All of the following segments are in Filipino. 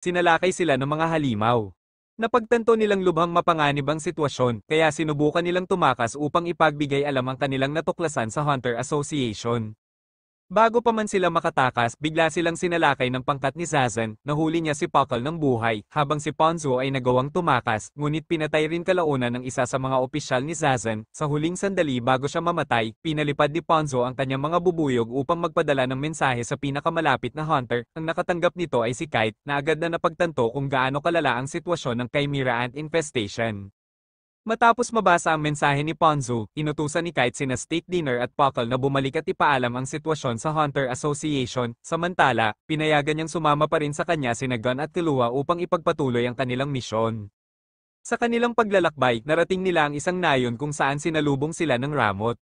Sinalakay sila ng mga halimaw. Napagtanto nilang lubhang mapanganib ang sitwasyon, kaya sinubukan nilang tumakas upang ipagbigay alam ang kanilang natuklasan sa Hunter Association. Bago pa man sila makatakas, bigla silang sinalakay ng pangkat ni Zazen, nahuli niya si Pakal ng buhay, habang si Ponzo ay nagawang tumakas, ngunit pinatay rin kalaunan ng isa sa mga opisyal ni Zazen. Sa huling sandali bago siya mamatay, pinalipad ni Ponzo ang kanyang mga bubuyog upang magpadala ng mensahe sa pinakamalapit na hunter. Ang nakatanggap nito ay si Kite, na agad na napagtanto kung gaano kalala ang sitwasyon ng Chimera Ant infestation. Matapos mabasa ang mensahe ni Ponzo, inutusan ni Kite sina Steak Dinner at Puckle na bumalik at ipaalam ang sitwasyon sa Hunter Association. Samantala, pinayagan niyang sumama pa rin sa kanya sina Gon at Killua upang ipagpatuloy ang kanilang misyon. Sa kanilang paglalakbay, narating nila ang isang nayon kung saan sinalubong sila ng Ramot.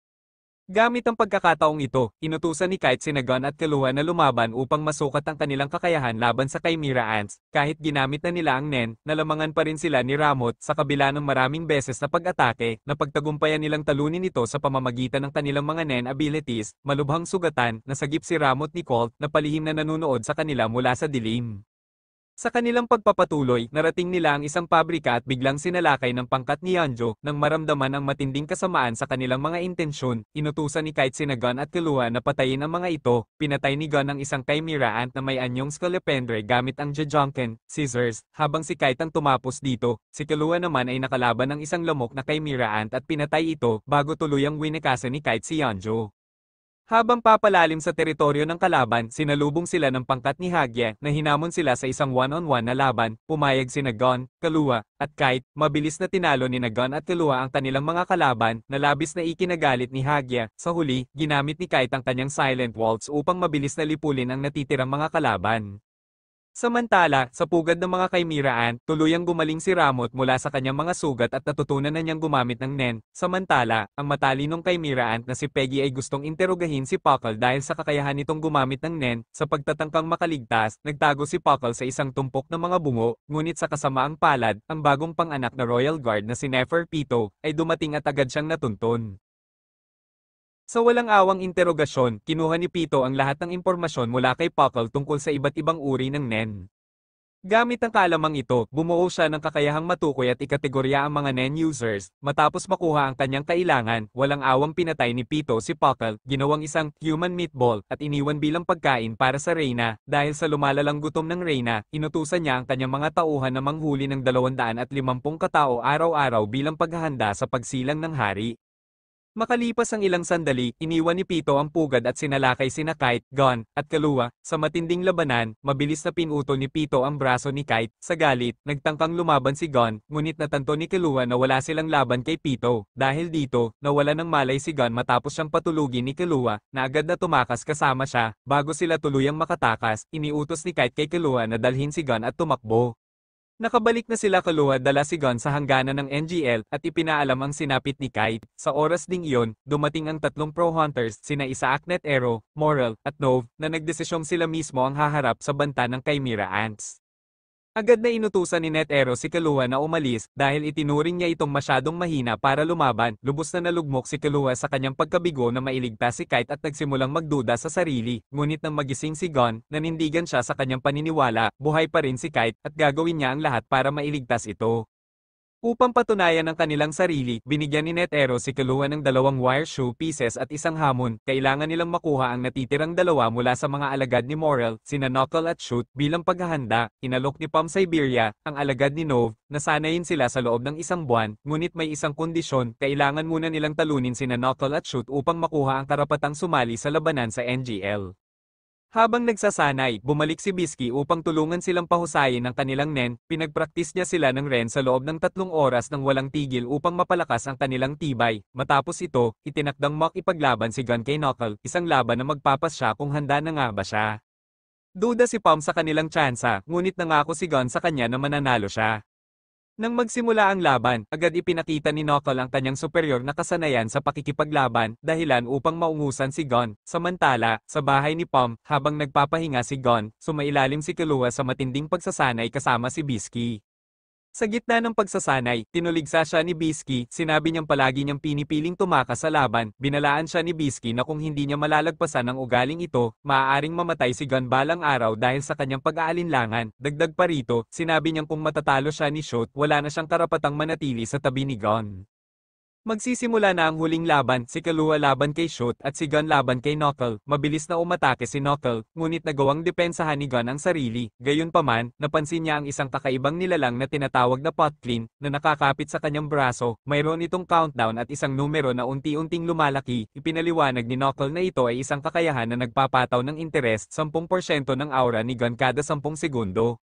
Gamit ang pagkakataong ito, inutusan ni Kite sina Gon at Killua na lumaban upang masukat ang kanilang kakayahan laban sa Chimera Ants. Kahit ginamit na nila ang Nen, nalamangan pa rin sila ni Ramot sa kabila ng maraming beses na pag-atake, na pagtagumpayan nilang talunin ito sa pamamagitan ng kanilang mga Nen abilities. Malubhang sugatan, nasagip si Ramot ni Colt na palihim na nanunood sa kanila mula sa dilim. Sa kanilang pagpapatuloy, narating nila ang isang pabrika at biglang sinalakay ng pangkat ni Yanjo. Nang maramdaman ang matinding kasamaan sa kanilang mga intensyon, inutusan ni Kite sina Gon at Killua na patayin ang mga ito. Pinatay ni Gon ang isang Chimera Ant na may anyong Scolopendre gamit ang Jajunken scissors, habang si Kite ang tumapos dito. Si Killua naman ay nakalaban ng isang lamok na Chimera Ant at pinatay ito bago tuluyang winikasan ni Kite si Yanjo. Habang papalalim sa teritoryo ng kalaban, sinalubong sila ng pangkat ni Hagya na hinamon sila sa isang one-on-one na laban. Pumayag sina Gon, Killua, at Kite. Mabilis na tinalo ni Gon at Killua ang kanilang mga kalaban, na labis na ikinagalit ni Hagya. Sa huli, ginamit ni Kite ang kanyang Silent Waltz upang mabilis na lipulin ang natitirang mga kalaban. Samantala, sa pugad ng mga Chimera Ant, tuluyang gumaling si Ramot mula sa kanyang mga sugat at natutunan na niyang gumamit ng Nen. Samantala, ang matalinong Chimera Ant na si Peggy ay gustong interogahin si Puckle dahil sa kakayahan nitong gumamit ng Nen. Sa pagtatangkang makaligtas, nagtago si Puckle sa isang tumpok ng mga bungo, ngunit sa kasamaang palad, ang bagong panganak na Royal Guard na si Neferpito ay dumating at agad siyang natuntun. Sa walang awang interogasyon, kinuha ni Pito ang lahat ng impormasyon mula kay Puckle tungkol sa iba't ibang uri ng Nen. Gamit ang kaalamang ito, bumuo siya ng kakayahang matukoy at ikategorya ang mga Nen users. Matapos makuha ang kanyang kailangan, walang awang pinatay ni Pito si Puckle, ginawang isang human meatball at iniwan bilang pagkain para sa Reyna. Dahil sa lumalalang gutom ng Reyna, inutusan niya ang kanyang mga tauhan na manghuli ng 250 katao araw-araw bilang paghahanda sa pagsilang ng hari. Makalipas ang ilang sandali, iniwan ni Pito ang pugad at sinalakay sina Kite, Gon, at Killua. Sa matinding labanan, mabilis na pinutol ni Pito ang braso ni Kite. Sa galit, nagtangkang lumaban si Gon, ngunit natanto ni Killua na wala silang laban kay Pito. Dahil dito, nawala ng malay si Gon matapos siyang patulugin ni Killua, na agad na tumakas kasama siya. Bago sila tuluyang makatakas, iniutos ni Kite kay Killua na dalhin si Gon at tumakbo. Nakabalik na sila Killua dala si Gon sa hangganan ng NGL at ipinaalam ang sinapit ni Kite. Sa oras ding iyon, dumating ang tatlong pro-hunters sina Isaac Netero, Moral, at Nove na nagdesisyong sila mismo ang haharap sa banta ng Chimera Ants. Agad na inutusan ni Netero si Killua na umalis dahil itinuring niya itong masyadong mahina para lumaban. Lubos na nalugmok si Killua sa kanyang pagkabigo na mailigtas si Kite at nagsimulang magduda sa sarili. Ngunit nang magising si Gon, nanindigan siya sa kanyang paniniwala, buhay pa rin si Kite at gagawin niya ang lahat para mailigtas ito. Upang patunayan ang kanilang sarili, binigyan ni Netero si Killua ng 2 wire shoe pieces at isang hamon. Kailangan nilang makuha ang natitirang 2 mula sa mga alagad ni Moral, sina Knuckle at Shoot, bilang paghahanda. Inalok ni Pom Siberia, ang alagad ni Nove, na sanayin sila sa loob ng 1 buwan, ngunit may isang kondisyon, kailangan muna nilang talunin sina Knuckle at Shoot upang makuha ang karapatang sumali sa labanan sa NGL. Habang nagsasanay, bumalik si Bisky upang tulungan silang pahusayin ang kanilang Nen. Pinagpraktis niya sila ng Ren sa loob ng 3 oras ng walang tigil upang mapalakas ang kanilang tibay. Matapos ito, itinakdang mock ipaglaban si Gon kay Knuckle, isang laban na magpapasya kung handa na nga ba siya. Duda si Pom sa kanilang tsansa, ngunit nangako si Gon sa kanya na mananalo siya. Nang magsimula ang laban, agad ipinakita ni Knuckle ang kanyang superior na kasanayan sa pakikipaglaban, dahilan upang maungusan si Gon. Samantala, sa bahay ni Pom, habang nagpapahinga si Gon, sumailalim si Killua sa matinding pagsasanay kasama si Bisky. Sa gitna ng pagsasanay, tinuligsa siya ni Bisky, sinabi niyang palagi niyang pinipiling tumakas sa laban, binalaan siya ni Bisky na kung hindi niya malalagpasan ang ugaling ito, maaaring mamatay si Gun balang araw dahil sa kanyang pag-aalinlangan. Dagdag pa rito, sinabi niyang kung matatalo siya ni Shoot, wala na siyang karapatang manatili sa tabi ni Gun. Magsisimula na ang huling laban, si Killua laban kay Shoot at si Gun laban kay Knuckle. Mabilis na umatake si Knuckle, ngunit nagawang depensahan ni Gun ang sarili. Gayunpaman, napansin niya ang isang kakaibang nilalang na tinatawag na pot clean, na nakakapit sa kanyang braso. Mayroon itong countdown at isang numero na unti-unting lumalaki. Ipinaliwanag ni Knuckle na ito ay isang kakayahan na nagpapataw ng interes, 10% ng aura ni Gun kada 10 segundo.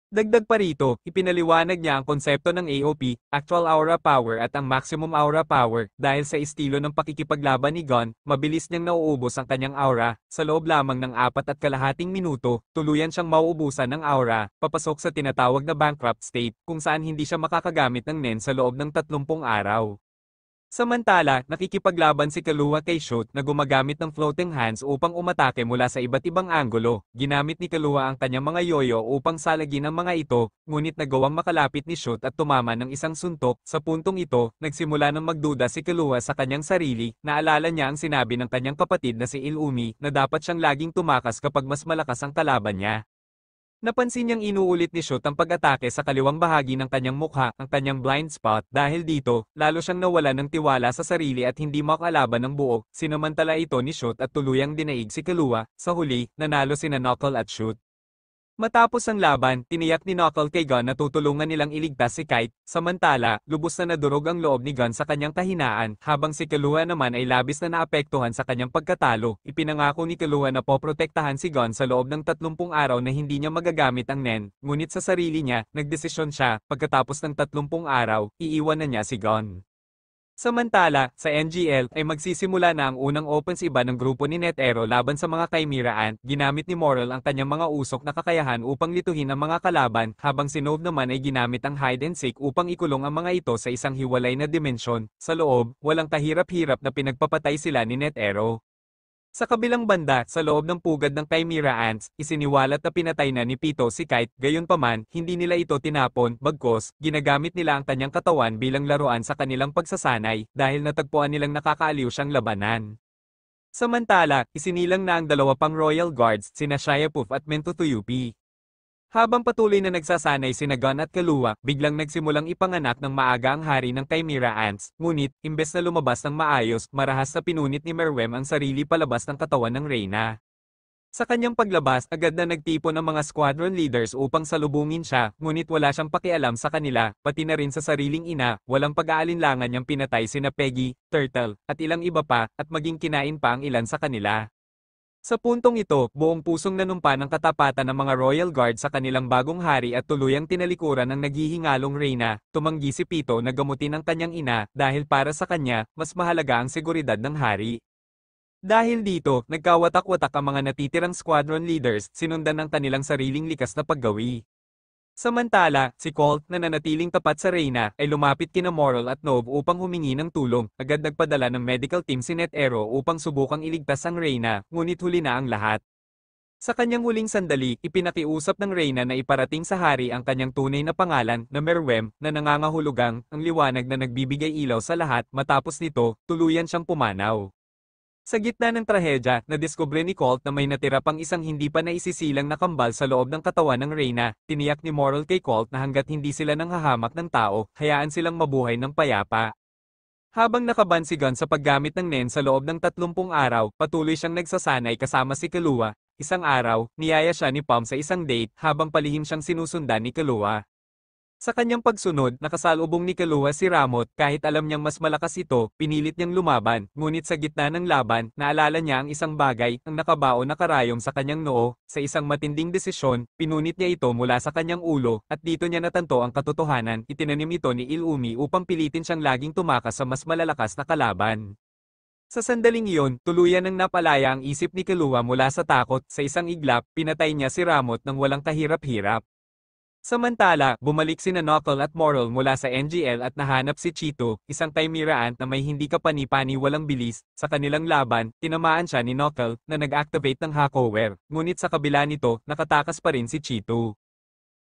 Dagdag pa rito, ipinaliwanag niya ang konsepto ng AOP, Actual Aura Power at ang Maximum Aura Power, dahil sa estilo ng pakikipaglaban ni Gun, mabilis niyang nauubos ang kanyang aura, sa loob lamang ng 4.5 minuto, tuluyan siyang mauubusan ng aura, papasok sa tinatawag na bankrupt state, kung saan hindi siya makakagamit ng Nen sa loob ng 30 araw. Samantala, nakikipaglaban si Killua kay Shoot na gumagamit ng floating hands upang umatake mula sa iba't ibang anggulo. Ginamit ni Killua ang kanyang mga yoyo upang salagin ang mga ito, ngunit nagawang makalapit ni Shoot at tumama ng isang suntok. Sa puntong ito, nagsimula ng magduda si Killua sa kanyang sarili. Naalala niya ang sinabi ng kanyang kapatid na si Illumi na dapat siyang laging tumakas kapag mas malakas ang kalaban niya. Napansin niyang inuulit ni Shoot ang pag-atake sa kaliwang bahagi ng kanyang mukha, ang kanyang blind spot. Dahil dito, lalo siyang nawala ng tiwala sa sarili at hindi makalaban ng buo. Sinamantala ito ni Shoot at tuluyang dinaig si Killua. Sa huli, nanalo sina Knuckle at Shoot. Matapos ang laban, tiniyak ni Knuckle kay Gun na tutulungan nilang iligtas si Kite. Samantala, lubos na nadurog ang loob ni Gun sa kanyang kahinaan, habang si Killua naman ay labis na naapektuhan sa kanyang pagkatalo. Ipinangako ni Killua na poprotektahan si Gun sa loob ng 30 araw na hindi niya magagamit ang Nen, ngunit sa sarili niya, nagdesisyon siya, pagkatapos ng 30 araw, iiwan na niya si Gun. Samantala, sa NGL ay magsisimula na ang unang offensiba ng grupo ni Netero laban sa mga Chimera Ant. Ginamit ni Moral ang kanyang mga usok na kakayahan upang lituhin ang mga kalaban, habang si Nove naman ay ginamit ang hide and seek upang ikulong ang mga ito sa isang hiwalay na dimensyon. Sa loob, walang kahirap-hirap na pinagpapatay sila ni Netero. Sa kabilang banda, sa loob ng pugad ng Chimera Ants, isiniwalat na pinatay na ni Pito si Kite. Gayunpaman, hindi nila ito tinapon, bagkus, ginagamit nila ang kanyang katawan bilang laruan sa kanilang pagsasanay, dahil natagpuan nilang nakakaaliw siyang labanan. Samantala, isinilang na ang 2 pang Royal Guards, sina Shiapuf at Mentutuyupi. Habang patuloy na nagsasanay sina Gun at Killua, biglang nagsimulang ipanganak ng maaga ang hari ng Chimera Ants, ngunit, imbes na lumabas ng maayos, marahas na pinunit ni Meruem ang sarili palabas ng katawan ng Reyna. Sa kanyang paglabas, agad na nagtipon ng mga squadron leaders upang salubungin siya, ngunit wala siyang pakialam sa kanila, pati na rin sa sariling ina, walang pag-aalinlangan niyang pinatay sina Peggy, Turtle, at ilang iba pa, at maging kinain pa ang ilan sa kanila. Sa puntong ito, buong pusong nanumpa ng katapatan ng mga Royal Guard sa kanilang bagong hari at tuluyang tinalikuran ng naghihingalong Reyna. Tumanggi si Pito na gamutin ang kanyang ina dahil para sa kanya, mas mahalaga ang seguridad ng hari. Dahil dito, nagkawatak-watak ang mga natitirang squadron leaders, sinundan ng kanilang sariling likas na paggawi. Samantala, si Colt na nanatiling tapat sa Reyna ay lumapit kina Moral at Nove upang humingi ng tulong. Agad nagpadala ng medical team si Netero upang subukang iligtas ang Reyna, ngunit huli na ang lahat. Sa kanyang huling sandali, ipinakiusap ng Reyna na iparating sa hari ang kanyang tunay na pangalan na Meruem, na nangangahulugang ang liwanag na nagbibigay ilaw sa lahat. Matapos nito, tuluyan siyang pumanaw. Sa gitna ng trahedya, nadiskubre ni Colt na may natira pang isang hindi pa naisisilang na kambal sa loob ng katawan ng Reyna. Tiniyak ni Moral kay Colt na hanggat hindi sila nanghahamak ng tao, hayaan silang mabuhay ng payapa. Habang nakaban si Gun sa paggamit ng Nen sa loob ng 30 araw, patuloy siyang nagsasanay kasama si Killua. Isang araw, niyaya siya ni Palm sa isang date habang palihim siyang sinusundan ni Killua. Sa kanyang pagsunod, nakasalubong ni Killua si Ramot. Kahit alam niyang mas malakas ito, pinilit niyang lumaban, ngunit sa gitna ng laban, naalala niya ang isang bagay, ang nakabao na karayom sa kanyang noo. Sa isang matinding desisyon, pinunit niya ito mula sa kanyang ulo, at dito niya natanto ang katotohanan. Itinanim ito ni Illumi upang pilitin siyang laging tumakas sa mas malalakas na kalaban. Sa sandaling iyon, tuluyan ng napalaya ang isip ni Killua mula sa takot. Sa isang iglap, pinatay niya si Ramot nang walang kahirap-hirap. Samantala, bumalik sina Knuckle at Moral mula sa NGL at nahanap si Cheeto, isang Chimera Ant na may hindi kapani-pani walang bilis. Sa kanilang laban, tinamaan siya ni Knuckle na nag-activate ng Hakover, ngunit sa kabila nito, nakatakas pa rin si Cheeto.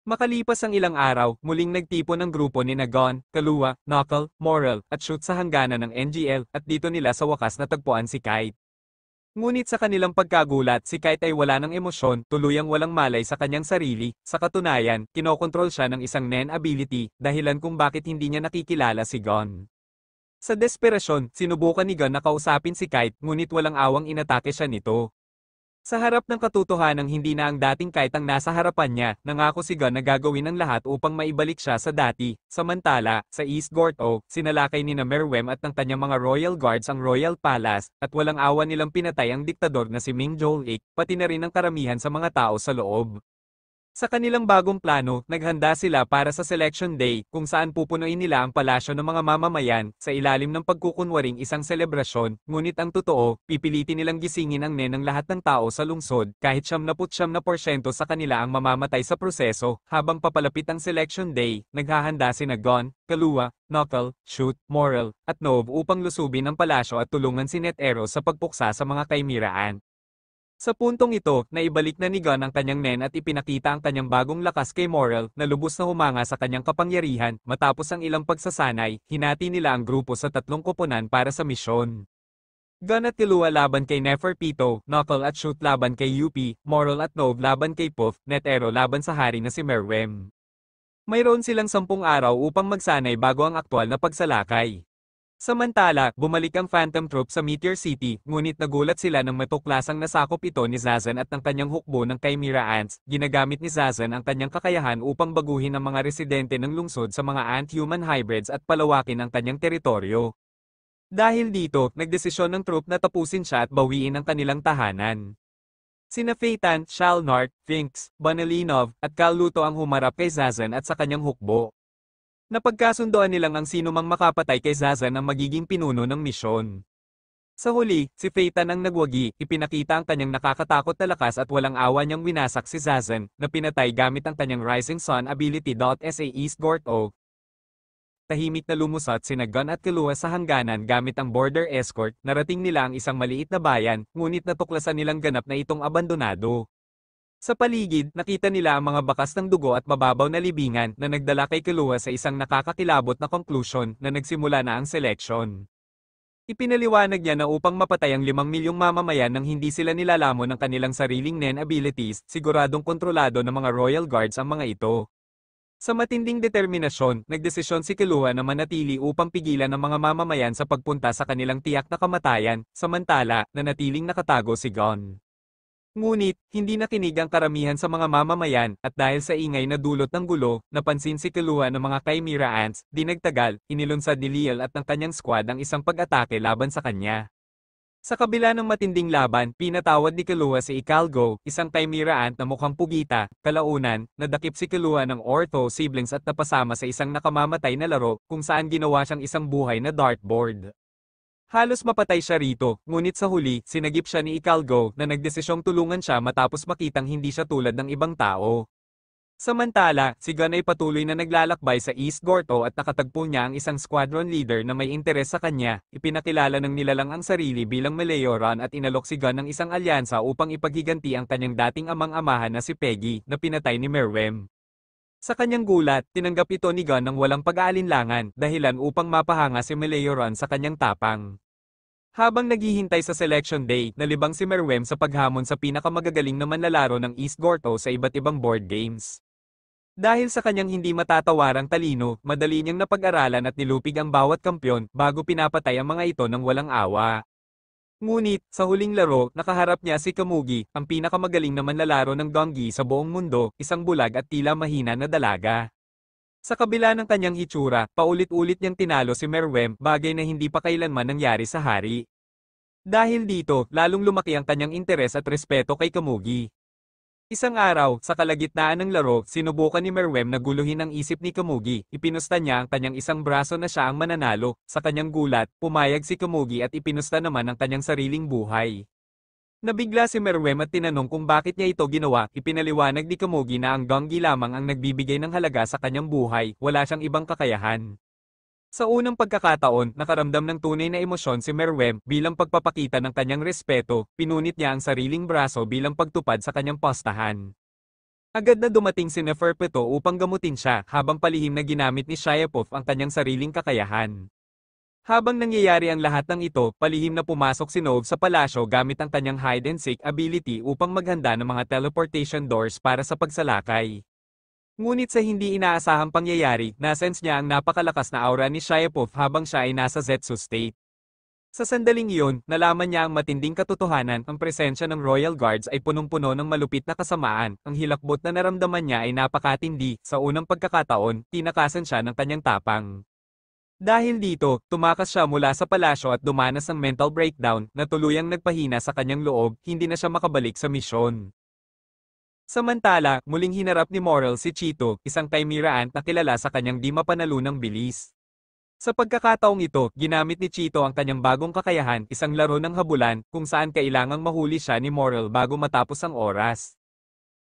Makalipas ang ilang araw, muling nagtipon ang grupo ni Gon, Killua, Knuckle, Moral, at Shoot sa hangganan ng NGL, at dito nila sa wakas natagpuan si Kite. Ngunit sa kanilang pagkagulat, si Kite ay wala ng emosyon, tuluyang walang malay sa kanyang sarili, sa katunayan, kinokontrol siya ng isang Nen ability, dahilan kung bakit hindi niya nakikilala si Gon. Sa desperasyon, sinubukan ni Gon na kausapin si Kite, ngunit walang awang inatake siya nito. Sa harap ng katotohanang hindi na ang dating Kite ang nasa harapan niya, nangako si Gon na gagawin ang lahat upang maibalik siya sa dati. Samantala, sa East Gorto, sinalakay ni na Meruem at ng kanyang mga Royal Guards ang Royal Palace, at walang awa nilang pinatay ang diktador na si Ming Jolik, pati na rin ang karamihan sa mga tao sa loob. Sa kanilang bagong plano, naghanda sila para sa Selection Day, kung saan pupunuin nila ang palasyo ng mga mamamayan, sa ilalim ng pagkukunwaring isang selebrasyon, ngunit ang totoo, pipilitin nilang gisingin ang ng lahat ng tao sa lungsod, kahit 79% sa kanila ang mamamatay sa proseso. Habang papalapit ang Selection Day, naghahanda sina Gon, Killua, Knuckle, Shoot, Moral, at Nove upang lusubin ang palasyo at tulungan si Netero sa pagpuksa sa mga kaimiraan. Sa puntong ito, naibalik na ni Gon ang kanyang Nen at ipinakita ang kanyang bagong lakas kay Moral, na lubos na humanga sa kanyang kapangyarihan. Matapos ang ilang pagsasanay, hinati nila ang grupo sa 3 koponan para sa misyon. Gon at Killua laban kay Neferpito, Knuckle at Shoot laban kay UP, Moral at Nove laban kay Puff, Netero laban sa hari na si Meruem. Mayroon silang 10 araw upang magsanay bago ang aktwal na pagsalakay. Samantala, bumalik ang Phantom Troop sa Meteor City, ngunit nagulat sila nang matuklasang nasakop ito ni Zazan at ng kanyang hukbo ng Chimera Ants. Ginagamit ni Zazan ang kanyang kakayahan upang baguhin ang mga residente ng lungsod sa mga ant-human hybrids at palawakin ang kanyang teritoryo. Dahil dito, nagdesisyon ng troop na tapusin siya at bawiin ang kanilang tahanan. Sina Phaeton, Shalnart, Finks, Banalinov, at Cal Luto ang humarap kay Zazan at sa kanyang hukbo. Napagkasundoan nilang ang sino mang makapatay kay Zazan ang magiging pinuno ng misyon. Sa huli, si Phaeton ang nagwagi, ipinakita ang kanyang nakakatakot na lakas at walang awa niyang winasak si Zazan, na pinatay gamit ang kanyang Rising Sun ability. Sa East Gorto, tahimik na lumusot sina Gon at Killua sa hangganan gamit ang border escort. Narating nila ang isang maliit na bayan, ngunit natuklasan nilang ganap na itong abandonado. Sa paligid, nakita nila ang mga bakas ng dugo at mababaw na libingan na nagdala kay Killua sa isang nakakakilabot na conclusion na nagsimula na ang selection. Ipinaliwanag niya na upang mapatay ang 5 milyong mamamayan nang hindi sila nilalamon ng kanilang sariling Nen abilities, siguradong kontrolado ng mga Royal Guards ang mga ito. Sa matinding determinasyon, nagdesisyon si Killua na manatili upang pigilan ang mga mamamayan sa pagpunta sa kanilang tiyak na kamatayan, samantala, nanatiling nakatago si Gon. Ngunit, hindi nakinig ang karamihan sa mga mamamayan, at dahil sa ingay na dulot ng gulo, napansin si Killua ng mga Chimera Ants. Di nagtagal, inilunsad ni Leal at ng kanyang squad ang isang pag-atake laban sa kanya. Sa kabila ng matinding laban, pinatawad ni Killua si Ikalgo, isang Chimera Ant na mukhang pugita. Kalaunan, nadakip si Killua ng Ortho siblings at napasama sa isang nakamamatay na laro, kung saan ginawa siyang isang buhay na dartboard. Halos mapatay siya rito, ngunit sa huli, sinagip siya ni Ikalgo na nagdesisyong tulungan siya matapos makitang hindi siya tulad ng ibang tao. Samantala, si Gon ay patuloy na naglalakbay sa East Gorto at nakatagpo niya ang isang squadron leader na may interes sa kanya. Ipinakilala ng nilalang ang sarili bilang Meleoron at inalok si Gon ng isang alyansa upang ipaghiganti ang kanyang dating amang-amahan na si Peggy, na pinatay ni Meruem. Sa kanyang gulat, tinanggap ito ni Gon ng walang pag-aalinlangan, dahilan upang mapahanga si Meleoron sa kanyang tapang. Habang naghihintay sa Selection Day, nalibang si Meruem sa paghamon sa pinakamagagaling na manlalaro ng East Gorto sa iba't ibang board games. Dahil sa kanyang hindi matatawarang talino, madali niyang napag-aralan at nilupig ang bawat kampyon bago pinapatay ang mga ito ng walang awa. Ngunit, sa huling laro, nakaharap niya si Kamugi, ang pinakamagaling na manlalaro ng Gongi sa buong mundo, isang bulag at tila mahina na dalaga. Sa kabila ng kanyang hitsura, paulit-ulit niyang tinalo si Meruem, bagay na hindi pa kailanman nangyari sa hari. Dahil dito, lalong lumaki ang kanyang interes at respeto kay Kamugi. Isang araw, sa kalagitnaan ng laro, sinubukan ni Meruem na guluhin ang isip ni Kamugi. Ipinusta niya ang kanyang isang braso na siya ang mananalo. Sa kanyang gulat, pumayag si Kamugi at ipinusta naman ang kanyang sariling buhay. Nabigla si Meruem at tinanong kung bakit niya ito ginawa. Ipinaliwanag ni Kamugi na ang Gongi lamang ang nagbibigay ng halaga sa kanyang buhay, wala siyang ibang kakayahan. Sa unang pagkakataon, nakaramdam ng tunay na emosyon si Meruem bilang pagpapakita ng kanyang respeto, pinunit niya ang sariling braso bilang pagtupad sa kanyang postahan. Agad na dumating si Neferpeto upang gamutin siya habang palihim na ginamit ni Shyapov ang kanyang sariling kakayahan. Habang nangyayari ang lahat ng ito, palihim na pumasok si Nove sa palasyo gamit ang kanyang hide-and-seek ability upang maghanda ng mga teleportation doors para sa pagsalakay. Ngunit sa hindi inaasahang pangyayari, nasense niya ang napakalakas na aura ni Shyapov habang siya ay nasa Zetsu state. Sa sandaling iyon, nalaman niya ang matinding katotohanan, ang presensya ng Royal Guards ay punong-puno ng malupit na kasamaan, ang hilakbot na naramdaman niya ay napakatindi, sa unang pagkakataon, tinakasan siya ng kanyang tapang. Dahil dito, tumakas siya mula sa palasyo at dumanas ng mental breakdown na tuluyang nagpahina sa kanyang loob, hindi na siya makabalik sa misyon. Samantala, muling hinarap ni Morel si Chito, isang Chimera Ant na kilala sa kanyang di mapanalunang bilis. Sa pagkakataong ito, ginamit ni Chito ang kanyang bagong kakayahan, isang laro ng habulan, kung saan kailangang mahuli siya ni Morel bago matapos ang oras.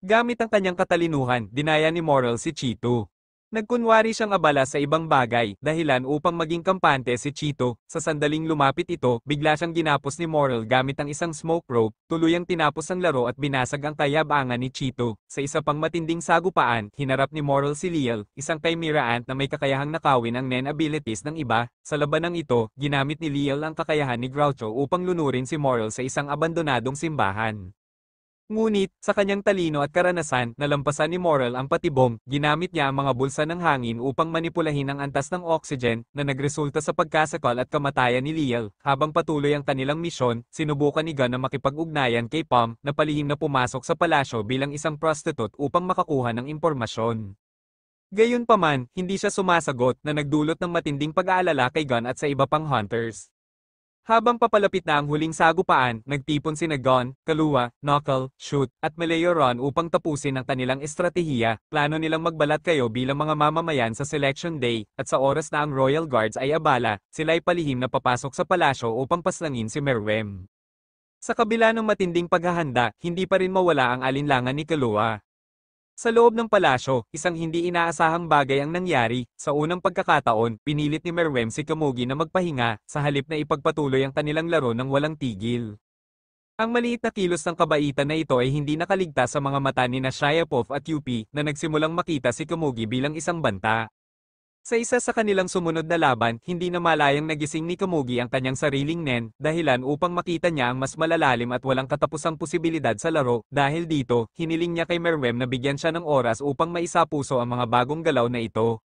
Gamit ang kanyang katalinuhan, dinaya ni Morel si Chito. Nagkunwari siyang abala sa ibang bagay, dahilan upang maging kampante si Chito. Sa sandaling lumapit ito, bigla siyang ginapos ni Morel gamit ang isang smoke rope, tuluyang tinapos ang laro at binasag ang kayabangan ni Chito. Sa isa pang matinding sagupaan, hinarap ni Morel si Leal, isang Chimera Ant na may kakayahang nakawin ang Nen abilities ng iba. Sa labanang ito, ginamit ni Leal ang kakayahan ni Groucho upang lunurin si Morel sa isang abandonadong simbahan. Ngunit, sa kanyang talino at karanasan, nalampasan ni Morel ang patibong, ginamit niya ang mga bulsa ng hangin upang manipulahin ang antas ng oxygen, na nagresulta sa pagkasakal at kamatayan ni Leal. Habang patuloy ang kanilang misyon, sinubukan ni Gun na makipag-ugnayan kay Pom, na palihim na pumasok sa palasyo bilang isang prostitute upang makakuha ng impormasyon. Gayunpaman, hindi siya sumasagot, na nagdulot ng matinding pag-aalala kay Gun at sa iba pang hunters. Habang papalapit na ang huling sagupaan, nagtipon sina Gon, Killua, Knuckle, Shoot, at Meleoron upang tapusin ang kanilang estratehiya. Plano nilang magbalat kayo bilang mga mamamayan sa Selection Day, at sa oras na ang Royal Guards ay abala, sila ay palihim na papasok sa palasyo upang paslangin si Meruem. Sa kabila ng matinding paghahanda, hindi pa rin mawala ang alinlangan ni Killua. Sa loob ng palasyo, isang hindi inaasahang bagay ang nangyari. Sa unang pagkakataon, pinilit ni Meruem si Komugi na magpahinga, sa halip na ipagpatuloy ang kanilang laro ng walang tigil. Ang maliit na kilos ng kabaitan na ito ay hindi nakaligtas sa mga mata ni Shyapov at Yuppie, na nagsimulang makita si Komugi bilang isang banta. Sa isa sa kanilang sumunod na laban, hindi na malayang nagising ni Komugi ang kanyang sariling Nen, dahilan upang makita niya ang mas malalalim at walang katapusang posibilidad sa laro. Dahil dito, hiniling niya kay Meruem na bigyan siya ng oras upang maisapuso ang mga bagong galaw na ito.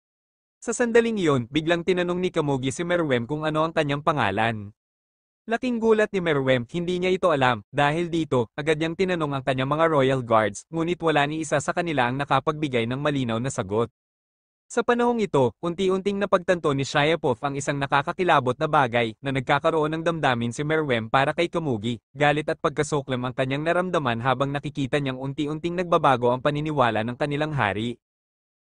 Sa sandaling iyon, biglang tinanong ni Komugi si Meruem kung ano ang kanyang pangalan. Laking gulat ni Meruem, hindi niya ito alam. Dahil dito, agad niyang tinanong ang kanyang mga Royal Guards, ngunit wala ni isa sa kanila ang nakapagbigay ng malinaw na sagot. Sa panahong ito, unti-unting napagtanto ni Shyapov ang isang nakakakilabot na bagay, na nagkakaroon ng damdamin si Meruem para kay Komugi. Galit at pagkasuklam ang kanyang naramdaman habang nakikita niyang unti-unting nagbabago ang paniniwala ng kanilang hari.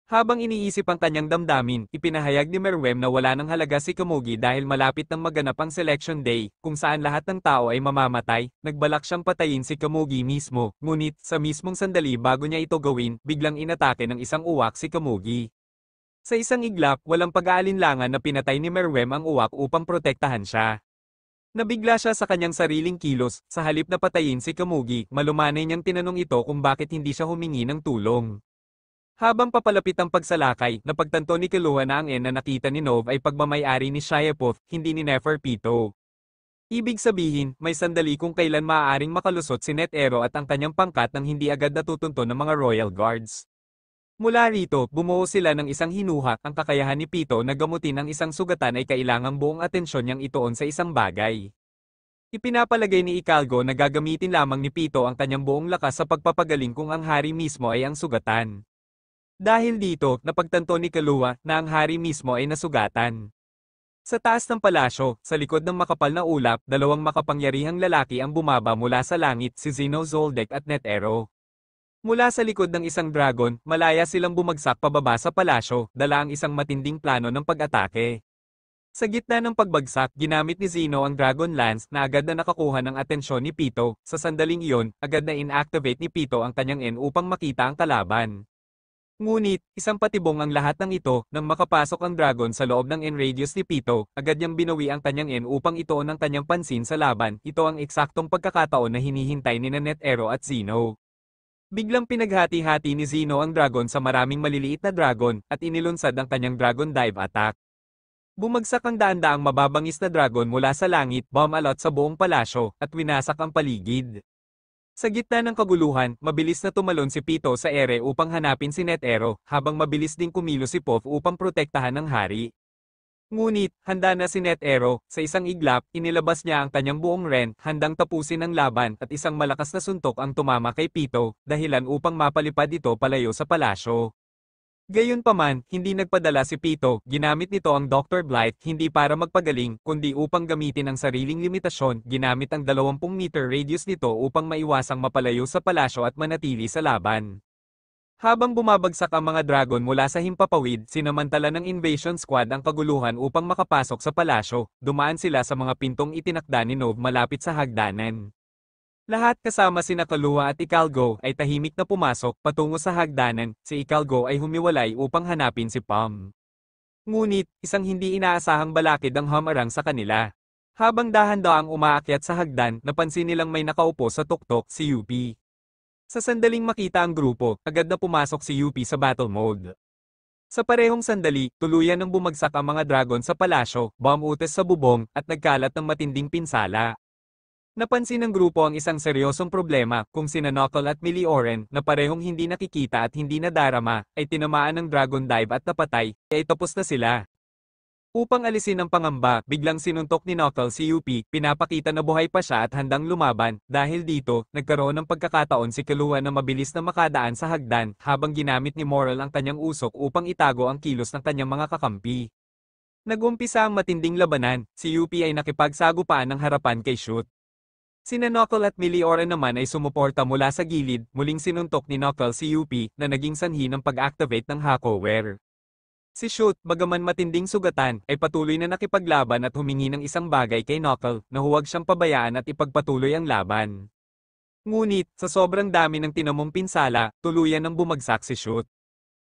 Habang iniisip ang kanyang damdamin, ipinahayag ni Meruem na wala nang halaga si Komugi dahil malapit nang maganap ang Selection Day, kung saan lahat ng tao ay mamamatay. Nagbalak siyang patayin si Komugi mismo, ngunit, sa mismong sandali bago niya ito gawin, biglang inatake ng isang uwak si Komugi. Sa isang iglap, walang pag-aalinlangan na pinatay ni Meruem ang uwak upang protektahan siya. Nabigla siya sa kanyang sariling kilos, sa halip na patayin si Komugi, malumanay niyang tinanong ito kung bakit hindi siya humingi ng tulong. Habang papalapit ang pagsalakay, napagtanto ni Killua na ang na nakita ni Nove ay pagmamayari ni Shyapov, hindi ni Neferpitou. Ibig sabihin, may sandali kung kailan maaaring makalusot si NetEro at ang kanyang pangkat nang hindi agad natutunto ng mga Royal Guards. Mula rito, bumuo sila ng isang hinuhak. Ang kakayahan ni Pito na gamutin ang isang sugatan ay kailangang buong atensyon niyang ituon sa isang bagay. Ipinapalagay ni Ikalgo na gagamitin lamang ni Pito ang kanyang buong lakas sa pagpapagaling kung ang hari mismo ay ang sugatan. Dahil dito, napagtanto ni Killua na ang hari mismo ay nasugatan. Sa taas ng palasyo, sa likod ng makapal na ulap, dalawang makapangyarihang lalaki ang bumaba mula sa langit, si Zeno Zoldyck at NetEro. Mula sa likod ng isang dragon, malaya silang bumagsak pababa sa palasyo, dala ang isang matinding plano ng pag-atake. Sa gitna ng pagbagsak, ginamit ni Zeno ang Dragon Lance na agad na nakakuha ng atensyon ni Pito. Sa sandaling iyon, agad na inactivate ni Pito ang kanyang upang makita ang kalaban. Ngunit, isang patibong ang lahat ng ito, nang makapasok ang dragon sa loob ng radius ni Pito, agad niyang binawi ang kanyang upang ituon ang kanyang pansin sa laban. Ito ang eksaktong pagkakataon na hinihintay ni NetEro at Zeno. Biglang pinaghati-hati ni Zeno ang dragon sa maraming maliliit na dragon at inilunsad ang kanyang dragon dive attack. Bumagsak ang daan-daang mababangis na dragon mula sa langit, bumalot sa buong palasyo, at winasak ang paligid. Sa gitna ng kaguluhan, mabilis na tumalon si Pito sa ere upang hanapin si NetEro, habang mabilis ding kumilos si Puff upang protektahan ang hari. Ngunit, handa na si NetEro, sa isang iglap, inilabas niya ang kanyang buong ren, handang tapusin ang laban at isang malakas na suntok ang tumama kay Pito, dahilan upang mapalipad ito palayo sa palasyo. Gayunpaman, hindi nagpadala si Pito, ginamit nito ang Dr. Blight hindi para magpagaling, kundi upang gamitin ang sariling limitasyon, ginamit ang 20-meter radius nito upang maiwasang mapalayo sa palasyo at manatili sa laban. Habang bumabagsak ang mga dragon mula sa himpapawid, sinamantala ng invasion squad ang kaguluhan upang makapasok sa palasyo, dumaan sila sa mga pintong itinakda ni Nove malapit sa hagdanan. Lahat kasama sina Kaluwa at Ikalgo ay tahimik na pumasok patungo sa hagdanan, si Ikalgo ay humiwalay upang hanapin si Pom. Ngunit, isang hindi inaasahang balakid ang humarang sa kanila. Habang dahan-daang umaakyat sa hagdan, napansin nilang may nakaupo sa tuktok, si Yupi. Sa sandaling makita ang grupo, agad na pumasok si Yupi sa battle mode. Sa parehong sandali, tuluyan ng bumagsak ang mga dragon sa palasyo, bomb-utes sa bubong, at nagkalat ng matinding pinsala. Napansin ng grupo ang isang seryosong problema kung sina Knuckle at Meteoren na parehong hindi nakikita at hindi nadarama, ay tinamaan ng dragon dive at napatay, ay tapos na sila. Upang alisin ang pangamba, biglang sinuntok ni Knuckle si Yupi, pinapakita na buhay pa siya at handang lumaban, dahil dito, nagkaroon ng pagkakataon si Kaluwa na mabilis na makadaan sa hagdan, habang ginamit ni Moral ang kanyang usok upang itago ang kilos ng kanyang mga kakampi. Nagumpisa ang matinding labanan, si Yupi ay nakipagsagupaan ng harapan kay Shoot. Sina Knuckle at Meteoren naman ay sumuporta mula sa gilid, muling sinuntok ni Knuckle si Yupi na naging sanhi ng pag-activate ng Hakover. Si Shoot, bagaman matinding sugatan, ay patuloy na nakipaglaban at humingi ng isang bagay kay Knuckle na huwag siyang pabayaan at ipagpatuloy ang laban. Ngunit, sa sobrang dami ng tinamong pinsala, tuluyan ng bumagsak si Shoot.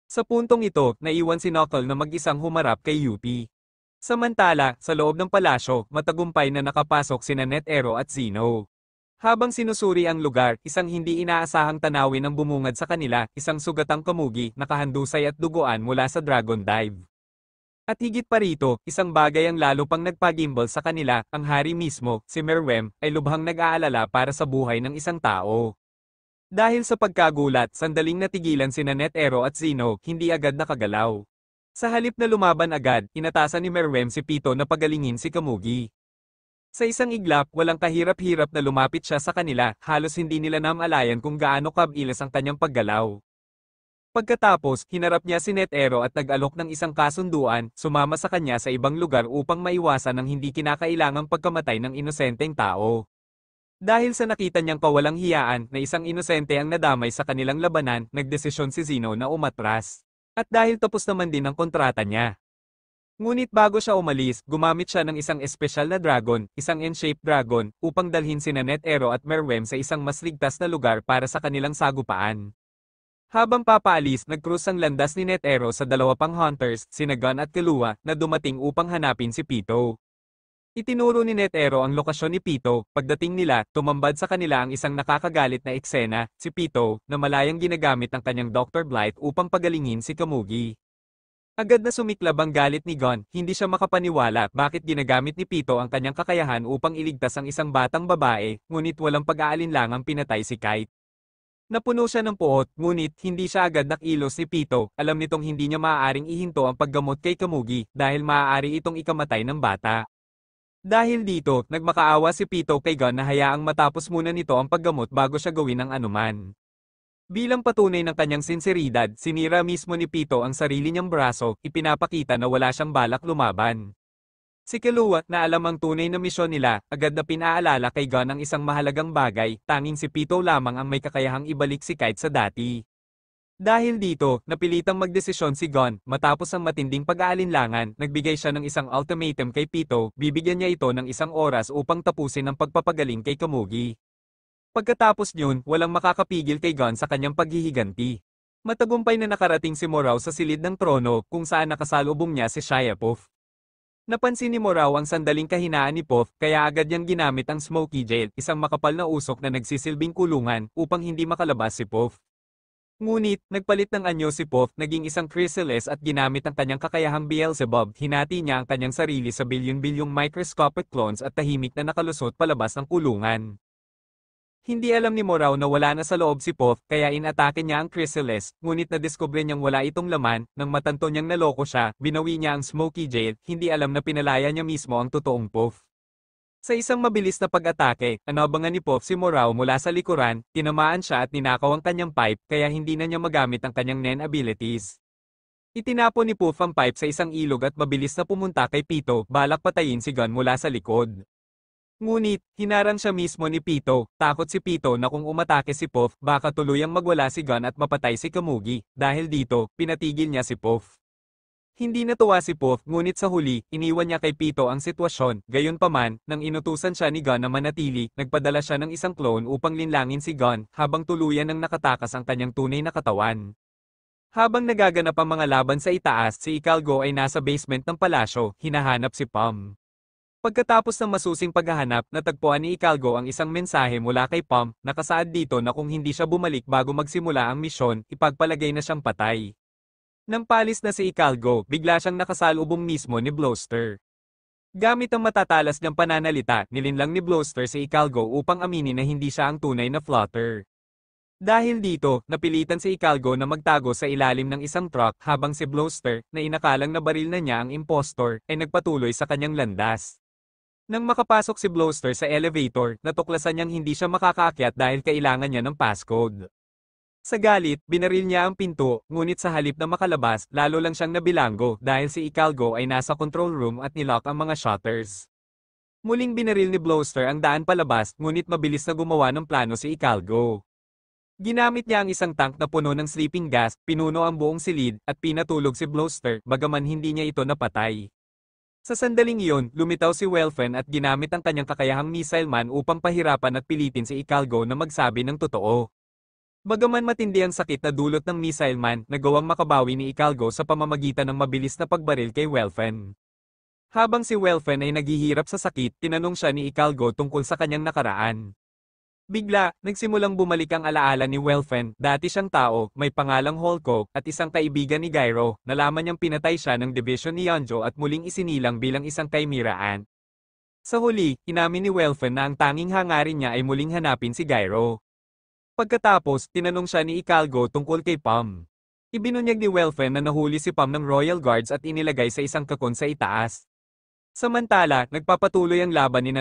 Sa puntong ito, naiwan si Knuckle na mag-isang humarap kay Yupi. Samantala, sa loob ng palasyo, matagumpay na nakapasok sina NetEro at Zeno. Habang sinusuri ang lugar, isang hindi inaasahang tanawin ang bumungad sa kanila, isang sugatang kamugi, nakahandusay at duguan mula sa Dragon Dive. At higit pa rito, isang bagay ang lalo pang nagpagimbal sa kanila, ang hari mismo, si Meruem, ay lubhang nag-aalala para sa buhay ng isang tao. Dahil sa pagkagulat, sandaling natigilan sina NetEro at Zeno, hindi agad nakagalaw. Sa halip na lumaban agad, inatasan ni Meruem si Pito na pagalingin si Kamugi. Sa isang iglap, walang kahirap-hirap na lumapit siya sa kanila, halos hindi nila namalayan kung gaano kabilis ang kanyang paggalaw. Pagkatapos, hinarap niya si NetEro at nag-alok ng isang kasunduan, sumama sa kanya sa ibang lugar upang maiwasan ang hindi kinakailangang pagkamatay ng inosenteng tao. Dahil sa nakita niyang kawalang hiyaan na isang inosente ang nadamay sa kanilang labanan, nagdesisyon si Zeno na umatras. At dahil tapos naman din ang kontrata niya. Ngunit bago siya umalis, gumamit siya ng isang espesyal na dragon, isang N-shaped dragon, upang dalhin sina NetEro at Meruem sa isang mas ligtas na lugar para sa kanilang sagupaan. Habang papaalis, nag-cruise ang landas ni NetEro sa dalawa pang hunters, sina Gun at Kaluwa, na dumating upang hanapin si Pito. Itinuro ni NetEro ang lokasyon ni Pito, pagdating nila, tumambad sa kanila ang isang nakakagalit na eksena, si Pito, na malayang ginagamit ang kanyang Dr. Blight upang pagalingin si Kamugi. Agad na sumiklab ang galit ni Gon, hindi siya makapaniwala bakit ginagamit ni Pito ang kanyang kakayahan upang iligtas ang isang batang babae, ngunit walang pag-aalinlangang pinatay si Kite. Napuno siya ng puot, ngunit hindi siya agad nakilos ni Pito, alam nitong hindi niya maaaring ihinto ang paggamot kay Kamugi dahil maaari itong ikamatay ng bata. Dahil dito, nagmakaawa si Pito kay Gon na hayaang matapos muna nito ang paggamot bago siya gawin ang anuman. Bilang patunay ng kanyang sinseridad, sinira mismo ni Pito ang sarili niyang braso, ipinapakita na wala siyang balak lumaban. Si Kaluwa, na alam ang tunay na misyon nila, agad na pinaalala kay Gon ang isang mahalagang bagay, tanging si Pito lamang ang may kakayahang ibalik si Kite sa dati. Dahil dito, napilitang magdesisyon si Gon, matapos ang matinding pag-aalinlangan, nagbigay siya ng isang ultimatum kay Pito, bibigyan niya ito ng isang oras upang tapusin ang pagpapagaling kay Kamugi. Pagkatapos niyon, walang makakapigil kay Gon sa kanyang paghihiganti. Matagumpay na nakarating si Morao sa silid ng trono kung saan nakasalubong niya si Shia Puff. Napansin ni Morao ang sandaling kahinaan ni Puff, kaya agad niyang ginamit ang Smoky Jail, isang makapal na usok na nagsisilbing kulungan, upang hindi makalabas si Puff. Ngunit, nagpalit ng anyo si Puff, naging isang chrysalis at ginamit ang kanyang kakayahang Beelzebub, hinati niya ang kanyang sarili sa bilyon-bilyong microscopic clones at tahimik na nakalusot palabas ng kulungan. Hindi alam ni Morao na wala na sa loob si Puff, kaya inatake niya ang chrysalis, ngunit nadiskubre niyang wala itong laman, nang matanto niyang naloko siya, binawi niya ang Smoky Jail, hindi alam na pinalaya niya mismo ang totoong Puff. Sa isang mabilis na pag-atake, inabangan ni Puff si Morao mula sa likuran, tinamaan siya at ninakaw ang kanyang pipe, kaya hindi na niya magamit ang kanyang Nen abilities. Itinapon ni Puff ang pipe sa isang ilog at mabilis na pumunta kay Pito, balak patayin si Gon mula sa likod. Ngunit, hinarang siya mismo ni Pito, takot si Pito na kung umatake si Puff, baka tuluyang magwala si Gon at mapatay si Kamugi, dahil dito, pinatigil niya si Puff. Hindi natuwa si Puff, ngunit sa huli, iniwan niya kay Pito ang sitwasyon, gayunpaman, nang inutusan siya ni Gon na manatili, nagpadala siya ng isang clone upang linlangin si Gon, habang tuluyan ng nakatakas ang kanyang tunay na katawan. Habang nagaganap ang mga laban sa itaas, si Ikalgo ay nasa basement ng palasyo, hinahanap si Pom. Pagkatapos ng masusing paghahanap, natagpuan ni Ikalgo ang isang mensahe mula kay Pom, nakasaad dito na kung hindi siya bumalik bago magsimula ang misyon, ipagpalagay na siyang patay. Nang palis na si Ikalgo, bigla siyang nakasalubong mismo ni Blowster. Gamit ang matatalas niyang pananalita, nilinlang ni Blowster si Ikalgo upang aminin na hindi siya ang tunay na Flutter. Dahil dito, napilitan si Ikalgo na magtago sa ilalim ng isang truck habang si Blowster, na inakalang nabaril na niya ang impostor, ay nagpatuloy sa kanyang landas. Nang makapasok si Blowster sa elevator, natuklasan niyang hindi siya makakaakyat dahil kailangan niya ng passcode. Sa galit, binaril niya ang pinto, ngunit sa halip na makalabas, lalo lang siyang nabilanggo dahil si Ikalgo ay nasa control room at nilock ang mga shutters. Muling binaril ni Blowster ang daan palabas, ngunit mabilis na gumawa ng plano si Ikalgo. Ginamit niya ang isang tank na puno ng sleeping gas, pinuno ang buong silid, at pinatulog si Blowster, bagaman hindi niya ito napatay. Sa sandaling iyon, lumitaw si Welfen at ginamit ang kanyang kakayahang missile man upang pahirapan at pilitin si Ikalgo na magsabi ng totoo. Bagaman matindi ang sakit na dulot ng missile man, nagawang makabawi ni Ikalgo sa pamamagitan ng mabilis na pagbaril kay Welfen. Habang si Welfen ay naghihirap sa sakit, tinanong siya ni Ikalgo tungkol sa kanyang nakaraan. Bigla, nagsimulang bumalik ang alaala ni Welfen, dati siyang tao, may pangalang Holko, at isang kaibigan ni Gyro, nalaman niyang pinatay siya ng division ni Yonjo at muling isinilang bilang isang Chimera Ant. Sa huli, inamin ni Welfen na ang tanging hangarin niya ay muling hanapin si Gyro. Pagkatapos, tinanong siya ni Ikalgo tungkol kay Pom. Ibinunyag ni Welfen na nahuli si Pom ng Royal Guards at inilagay sa isang kakon sa itaas. Samantala, nagpapatuloy ang laban ni